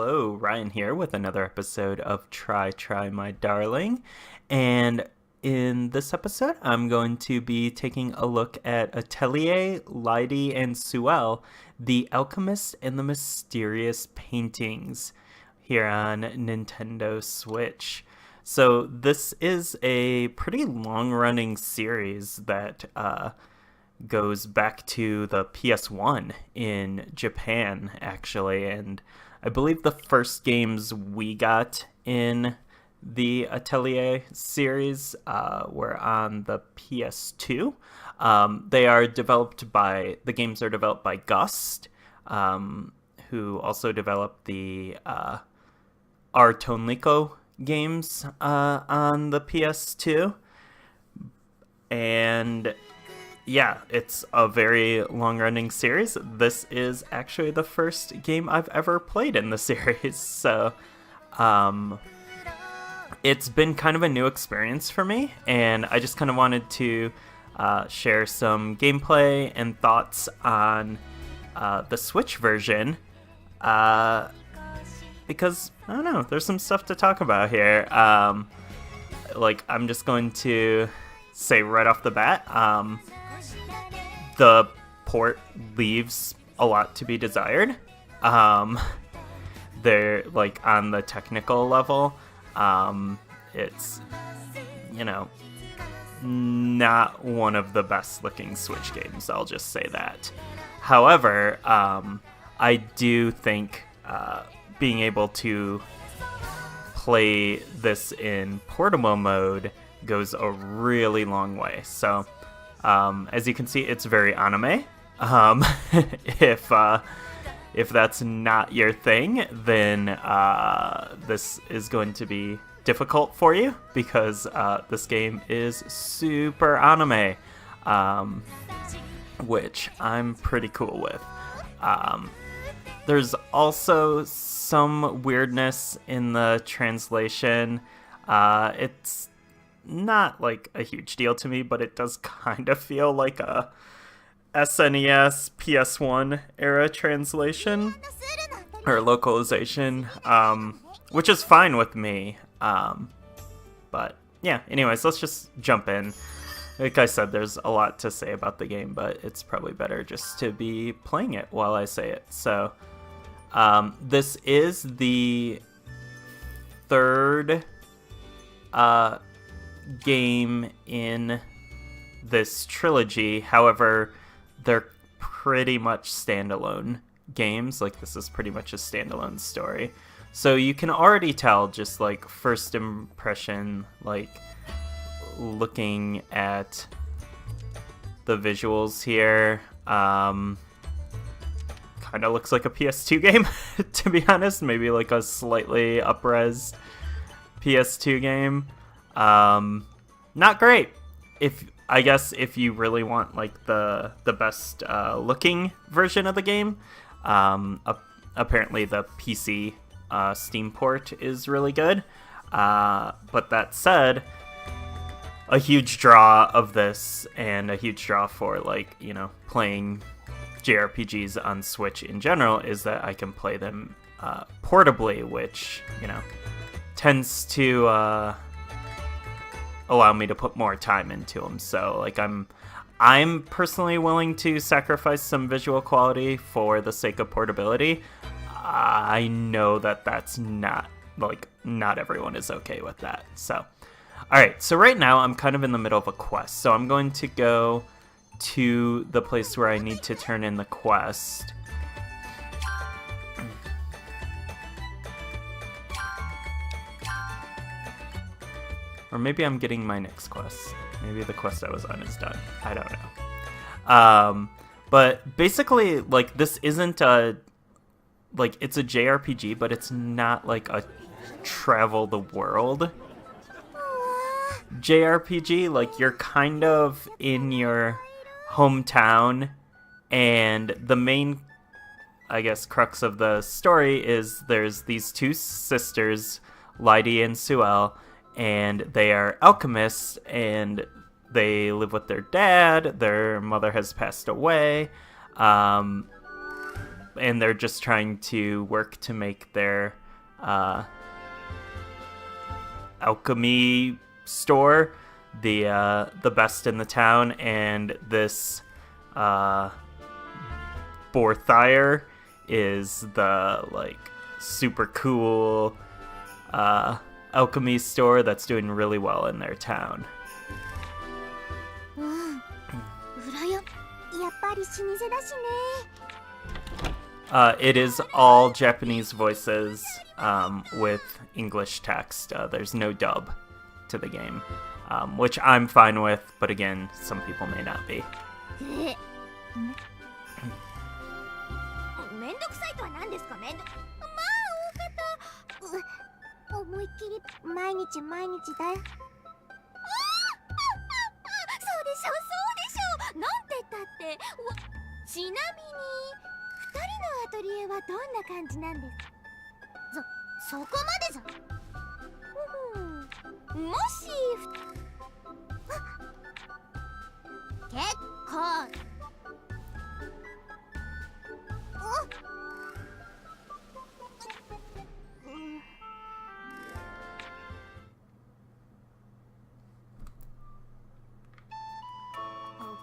Hello, Ryan here with another episode of Try My Darling. And in this episode, I'm going to be taking a look at Atelier Lydie Suelle, The Alchemists and the Mysterious Paintings here on Nintendo Switch. So this is a pretty long-running series that goes back to the PS1 in Japan, actually, and I believe the first games we got in the Atelier series were on the PS2. The games are developed by Gust, who also developed the Artonliko games on the PS2. And yeah, it's a very long-running series. This is actually the first game I've ever played in the series, so it's been kind of a new experience for me, and I just kind of wanted to share some gameplay and thoughts on the Switch version, because, I don't know, there's some stuff to talk about here. I'm just going to say right off the bat, the port leaves a lot to be desired. They're on the technical level, it's, not one of the best looking Switch games, I'll just say that. However, I do think being able to play this in portable mode goes a really long way. So as you can see, it's very anime. If that's not your thing, then this is going to be difficult for you, because this game is super anime, which I'm pretty cool with. There's also some weirdness in the translation. It's not a huge deal to me, but it does kind of feel like a SNES PS1 era translation or localization, which is fine with me. But yeah, anyways, let's just jump in. Like I said, there's a lot to say about the game, but it's probably better just to be playing it while I say it. So this is the third game in this trilogy. However, they're pretty much standalone games. This is pretty much a standalone story. So you can already tell, just first impression, looking at the visuals here, kind of looks like a PS2 game, to be honest. Maybe a slightly up-res PS2 game. Not great. I guess if you really want the best looking version of the game, apparently the PC Steam port is really good. But that said, a huge draw of this, and a huge draw for playing JRPGs on Switch in general, is that I can play them portably, which tends to allow me to put more time into them. So I'm personally willing to sacrifice some visual quality for the sake of portability. I know that that's not everyone is okay with that. So alright, so right now I'm kind of in the middle of a quest, so I'm going to go to the place where I need to turn in the quest. Or maybe I'm getting my next quest. Maybe the quest I was on is done. I don't know. But basically, this isn't a... it's a JRPG, but it's not a travel the world JRPG. You're kind of in your hometown, and the main, I guess, crux of the story is there's these two sisters, Lydie and Suelle, and they are alchemists, and they live with their dad. Their mother has passed away, and they're just trying to work to make their alchemy store the best in the town, and this Borthire is the like super cool alchemy store that's doing really well in their town. It is all Japanese voices with English text. There's no dub to the game, which I'm fine with, but again, some people may not be.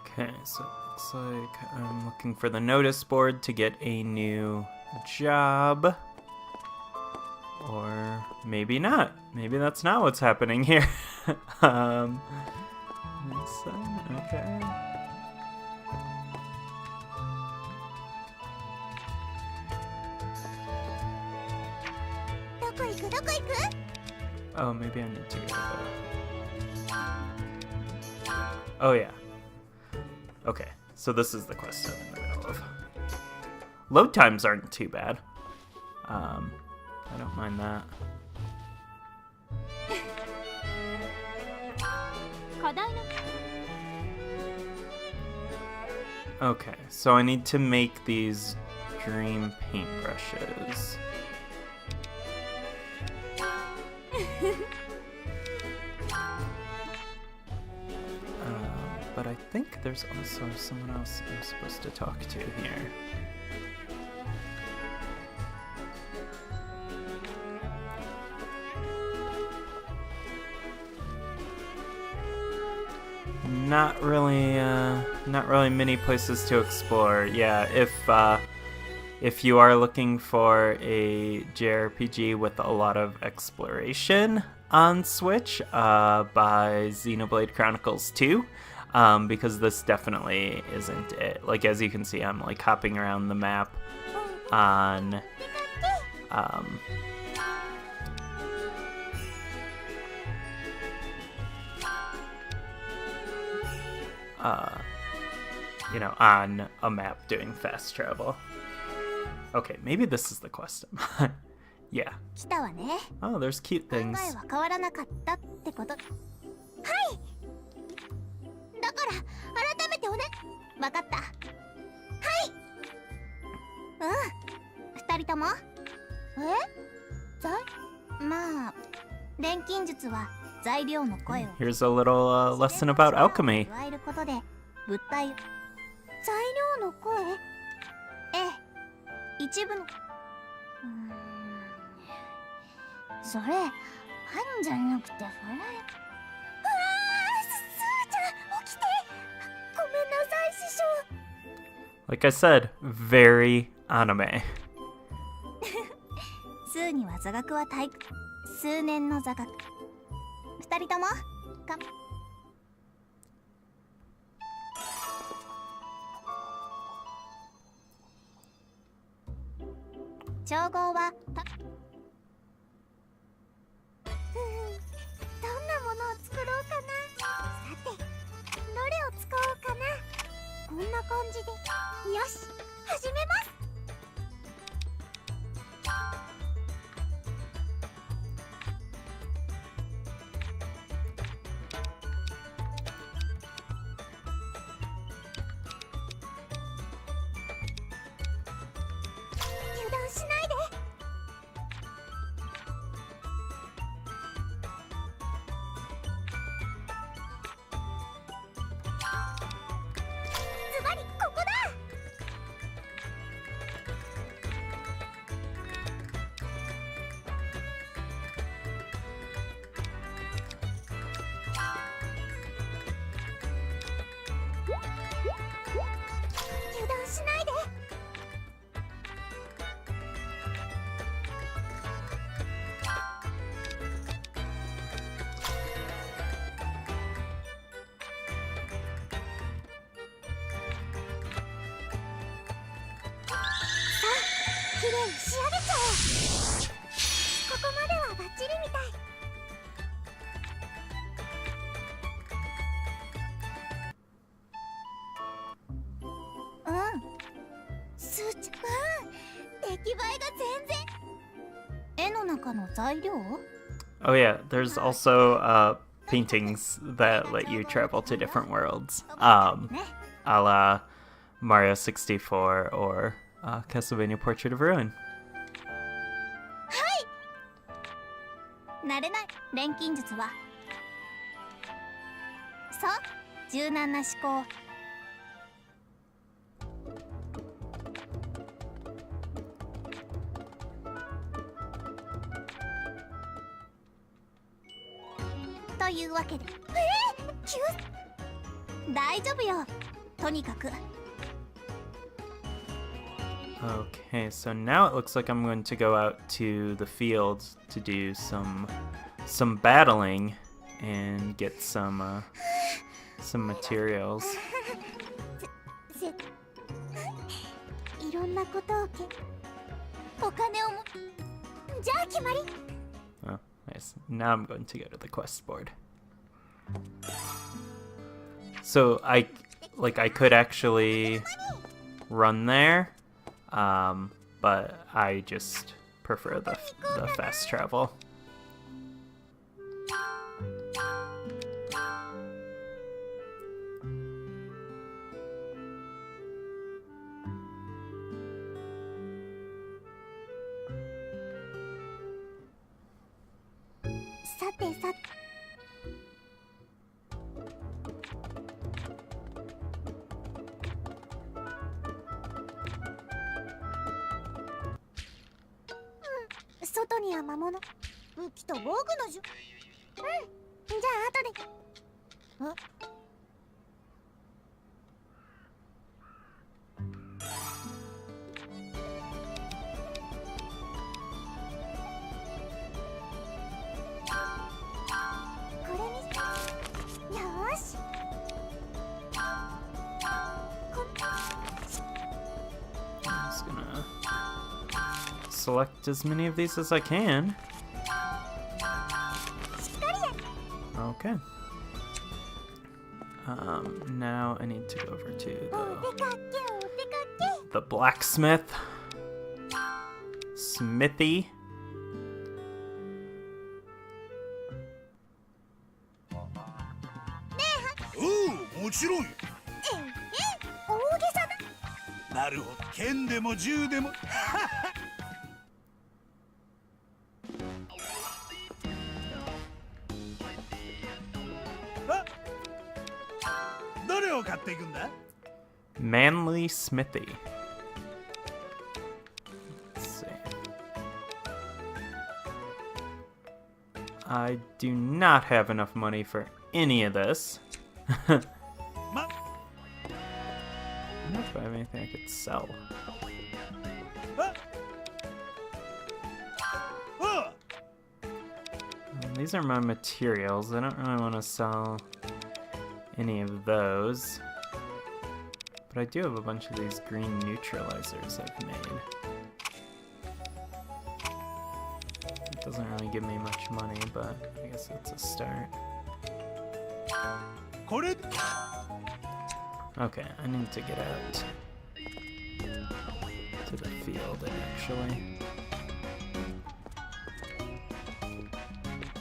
Okay, so it looks like I'm looking for the notice board to get a new job. Or maybe not. Maybe that's not what's happening here. Okay. Oh, maybe I need to go. Oh, yeah. Okay, so this is the quest I'm in the middle of. Load times aren't too bad. I don't mind that. Okay, so I need to make these dream paintbrushes. But I think there's also someone else I'm supposed to talk to here. Not really many places to explore. Yeah, if you are looking for a JRPG with a lot of exploration on Switch, by Xenoblade Chronicles 2, because this definitely isn't it. Like, as you can see, I'm like hopping around the map on on a map doing fast travel. Okay, maybe this is the quest. Yeah. Oh, there's cute things. Here's a little lesson about alchemy. Like I said, very anime. 数には座学は数年の座学。二人ともか。調合はた。どんなものを作ろうかな。さて、どれを使おうかな。こんな感じで。よし、始めます。油断しないで。Oh yeah, there's also paintings that let you travel to different worlds, a la Mario 64 or Castlevania Portrait of Ruin. 慣れない錬金術はそう柔軟な思考というわけで大丈夫よとにかく Okay, so now it looks like I'm going to go out to the fields to do some battling and get some materials. いろんなことをお金をもじゃあ決まり Oh, nice. Now I'm going to go to the quest board. So I could actually run there. But I just prefer the fast travel. I'm just gonna select as many of these as I can. Okay. Now I need to go over to the blacksmith. Smithy. Oh, もちろん。なるほど。剣でも銃でも。誰を買っていくんだ? Manly Smithy. Let's see. I do not have enough money for any of this. I don't know if I have anything I could sell. These are my materials. I don't really want to sell any of those. But I do have a bunch of these green neutralizers I've made. It doesn't really give me much money, but I guess it's a start. Okay, I need to get out to the field, actually.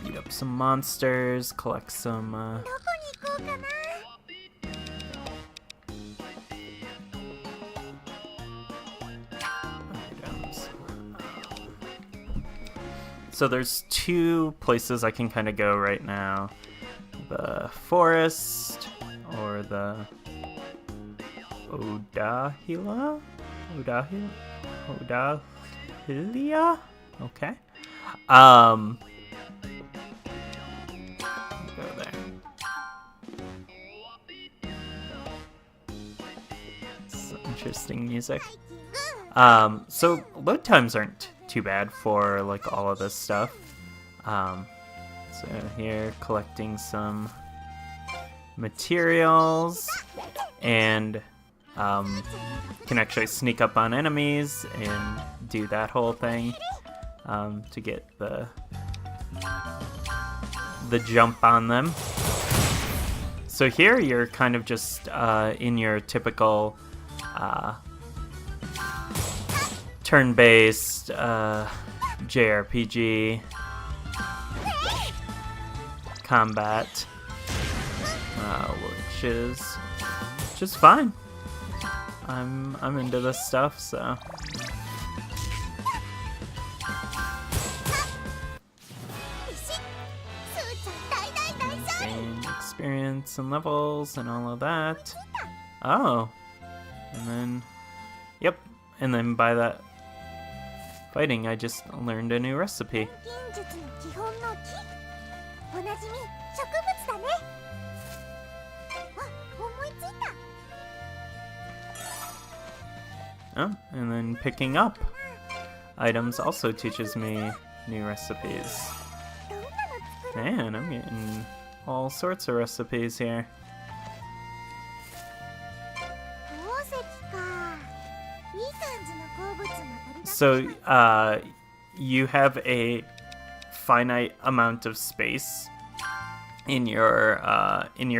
Beat up some monsters, collect some, items. So there's two places I can kind of go right now. The forest or the Odahilia? Okay. Go there. Some interesting music. So load times aren't too bad for like all of this stuff. So here, collecting some materials, and can actually sneak up on enemies and do that whole thing to get the jump on them. So here you're kind of just in your typical turn-based JRPG combat, which is fine. I'm into this stuff, so. Gain experience and levels and all of that. Oh, and then, yep, and then by that fighting, I just learned a new recipe. Oh, and then picking up items also teaches me new recipes. Man, I'm getting all sorts of recipes here. So, you have a finite amount of space in your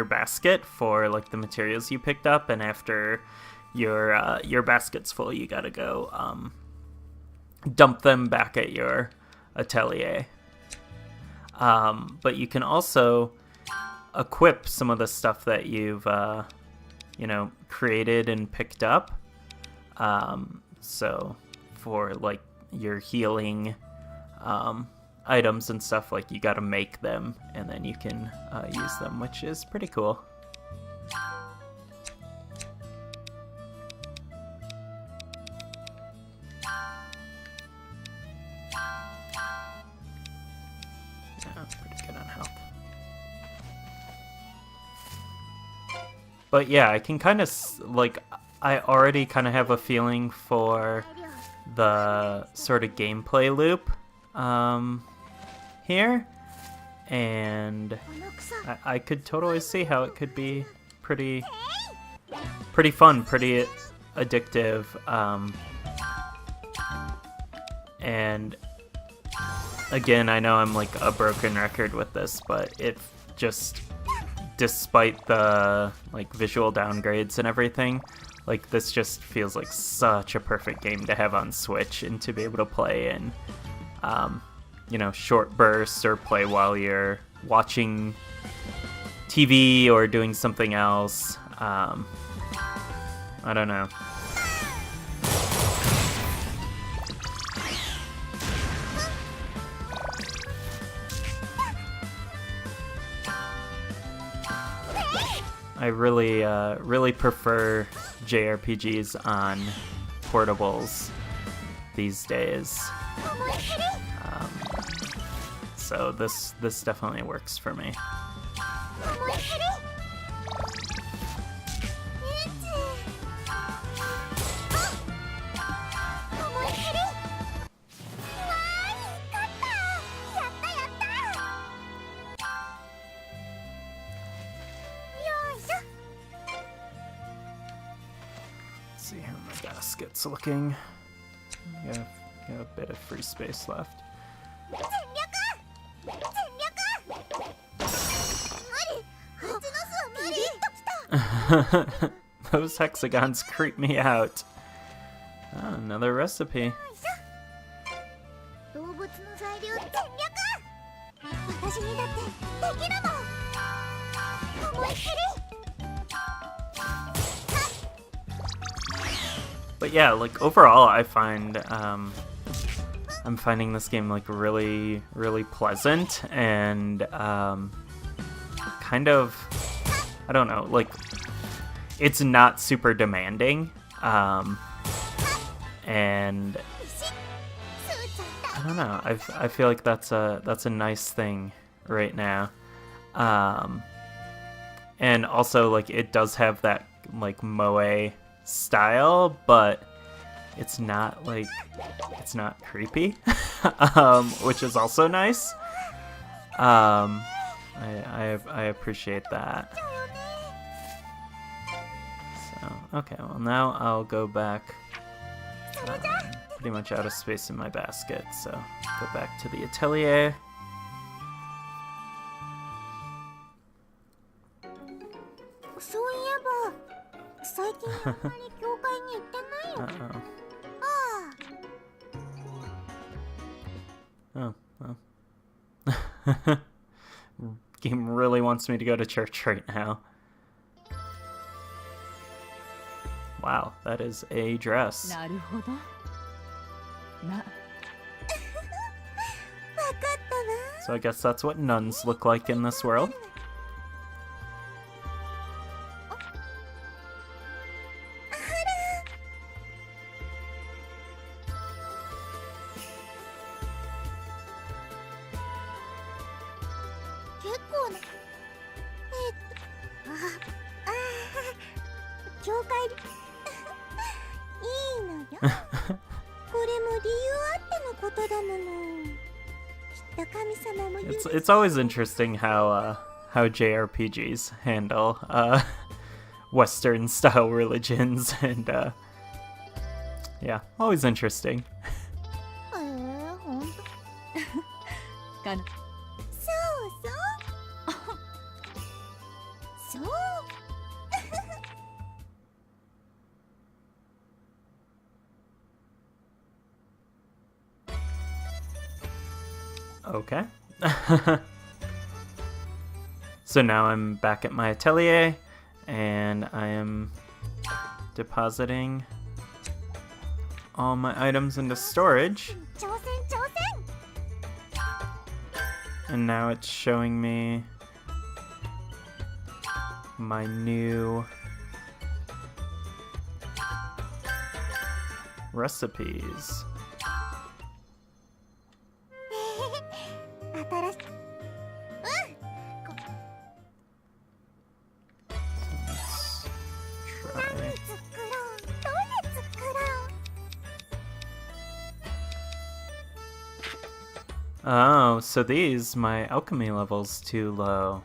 basket for like the materials you picked up, and after your basket's full, you gotta go dump them back at your atelier. But you can also equip some of the stuff that you've created and picked up. So for like your healing items and stuff, like you gotta make them and then you can use them, which is pretty cool. Pretty good on health. But yeah, I can kind of I already kind of have a feeling for the sort of gameplay loop here, and I could totally see how it could be pretty fun, pretty addictive, and again, I know I'm like a broken record with this, but it just, despite the like visual downgrades and everything, like this just feels like such a perfect game to have on Switch and to be able to play in, short bursts or play while you're watching TV or doing something else. I don't know. I really prefer JRPGs on portables these days. So this definitely works for me. See how my basket's looking. Got a bit of free space left. Those hexagons creep me out. Oh, another recipe. But yeah, like overall, I find I'm finding this game like really pleasant and kind of, I don't know, like it's not super demanding, and I don't know. I feel like that's a nice thing right now, and also like it does have that like moe style, but it's not creepy, which is also nice. I appreciate that. So Okay, well now I'll go back. Pretty much out of space in my basket, so go back to the atelier. そういえば最近あんまり教会に行ってないよ。ああ。 Oh, well. Game really wants me to go to church right now. Wow, that is a dress. なるほど。ま、 So I guess that's what nuns look like in this world. 結構な教会いいのよ。これも理由あってのことだもの。きっと神様も言う。 It's always interesting how JRPGs handle Western style religions and yeah, always interesting. ほんと。かな。そうそう。そう。 Okay. So now I'm back at my atelier and I am depositing all my items into storage. 挑戦挑戦。 And now it's showing me my new recipes. 新しい。 Try. 作ろう。どれ作ろう。 Oh, so these, my alchemy level's too low.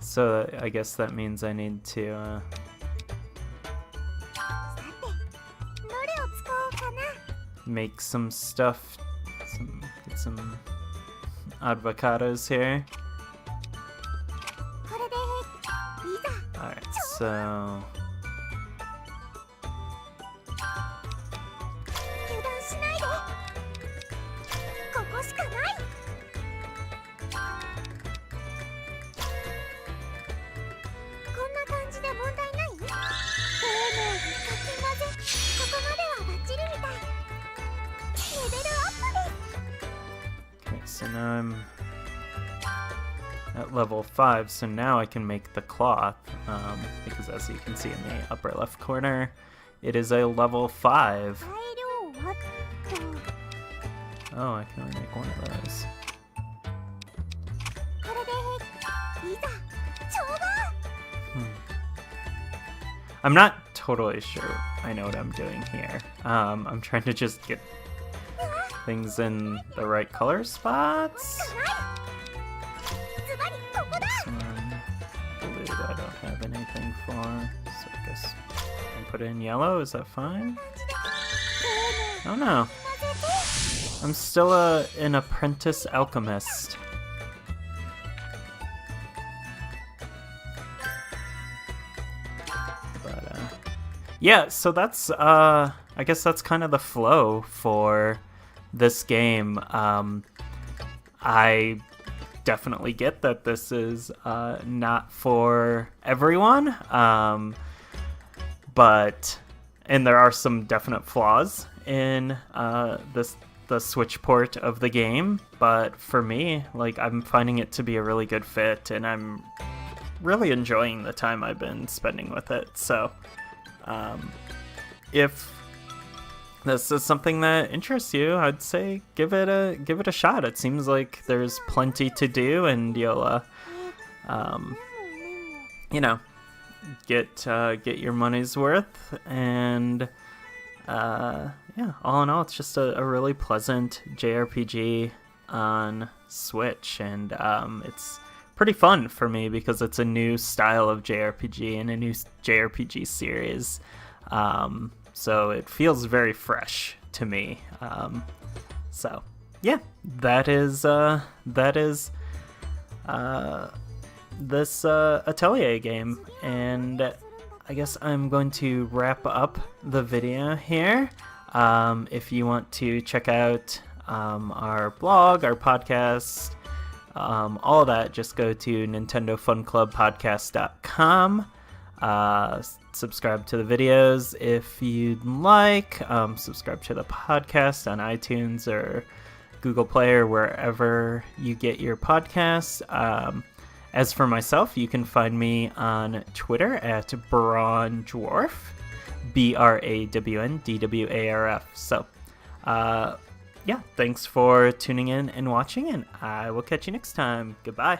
So I guess that means I need to さて、どれを使おうかな。 make some stuff, get some avocados here. これでいざ。 Alright, so 油断しないで。ここしかない。こんな感じで問題ない？丁寧にかき混ぜ。ここまではバッチリみたい。レベルアップです。 okay, so now I'm at level 5, so now I can make the cloth, because as you can see in the upper left corner, it is a level 5. 材料はと。 Oh, I can only make one of those. これでいざ。調合。 I'm not totally sure I know what I'm doing here. I'm trying to just get things in the right color spots. ズバリここだ。 This one, blue, I don't have anything for, so I guess I can put it in yellow. Is that fine? Oh no. I'm still an apprentice alchemist. But yeah, so that's I guess that's kind of the flow for this game. I definitely get that this is not for everyone, but and there are some definite flaws in the Switch port of the game, but for me, like, I'm finding it to be a really good fit, and I'm really enjoying the time I've been spending with it. So if this is something that interests you, I'd say give it a shot. It seems like there's plenty to do, and you'll you know, get your money's worth. And yeah, all in all, it's just a really pleasant JRPG on Switch, and it's pretty fun for me because it's a new style of JRPG and a new JRPG series. So it feels very fresh to me. So yeah, that is this Atelier game, and I guess I'm going to wrap up the video here. If you want to check out our blog, our podcast, all of that, just go to nintendofunclubpodcast.com. Subscribe to the videos if you'd like. Subscribe to the podcast on iTunes or Google Play or wherever you get your podcasts. As for myself, you can find me on Twitter at BrawnDwarf, BrawnDwarf. So, yeah, thanks for tuning in and watching, and I will catch you next time. Goodbye.